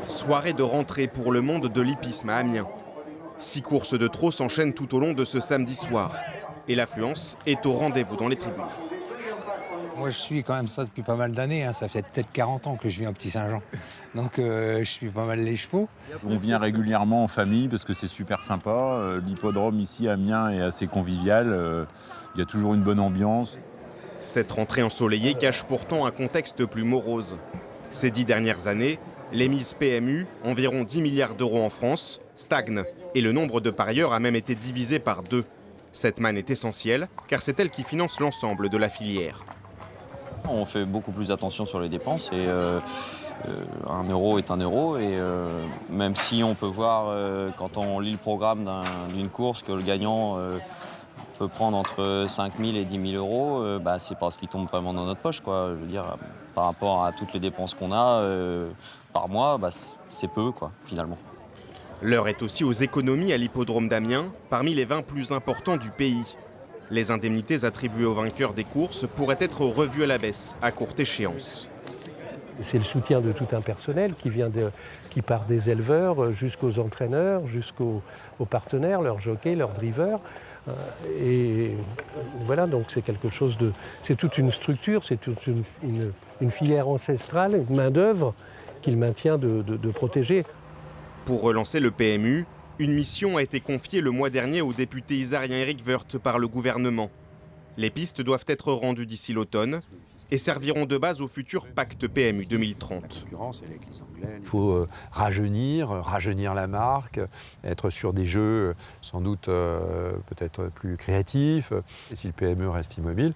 Soirée de rentrée pour le monde de l'hippisme à Amiens. 6 courses de trot s'enchaînent tout au long de ce samedi soir. Et l'affluence est au rendez-vous dans les tribunes. Moi, je suis quand même ça depuis pas mal d'années. Ça fait peut-être 40 ans que je viens au Petit-Saint-Jean. Donc, je suis pas mal les chevaux. On vient régulièrement en famille parce que c'est super sympa. L'hippodrome ici à Amiens est assez convivial. Il y a toujours une bonne ambiance. Cette rentrée ensoleillée cache pourtant un contexte plus morose. Ces 10 dernières années, les mises PMU, environ 10 milliards d'euros en France, stagnent. Et le nombre de parieurs a même été divisé par 2. Cette manne est essentielle car c'est elle qui finance l'ensemble de la filière. On fait beaucoup plus attention sur les dépenses et 1 euro est 1 euro. Et même si on peut voir quand on lit le programme d'une course que le gagnant peut prendre entre 5 000 et 10 000 euros, c'est pas ce qui tombe vraiment dans notre poche, quoi. Je veux dire, par rapport à toutes les dépenses qu'on a par mois, c'est peu, quoi, finalement. L'heure est aussi aux économies à l'hippodrome d'Amiens, parmi les 20 plus importants du pays. Les indemnités attribuées aux vainqueurs des courses pourraient être revues à la baisse à courte échéance. C'est le soutien de tout un personnel qui part des éleveurs jusqu'aux entraîneurs, jusqu'aux partenaires, leurs jockeys, leurs drivers. Et voilà, donc c'est quelque chose de... C'est toute une structure, c'est toute une filière ancestrale, une main-d'œuvre qu'il maintient de protéger. Pour relancer le PMU, une mission a été confiée le mois dernier au député isarien Éric Woerth par le gouvernement. Les pistes doivent être rendues d'ici l'automne et serviront de base au futur pacte PMU 2030. Il faut rajeunir la marque, être sur des jeux sans doute peut-être plus créatifs. Et si le PME reste immobile,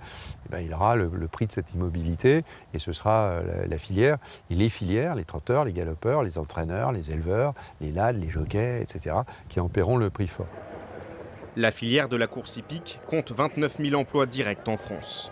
il aura le prix de cette immobilité et ce sera la filière. Et les filières, les trotteurs, les galopeurs, les entraîneurs, les éleveurs, les lades, les jockeys, etc., qui en paieront le prix fort. La filière de la course hippique compte 29 000 emplois directs en France.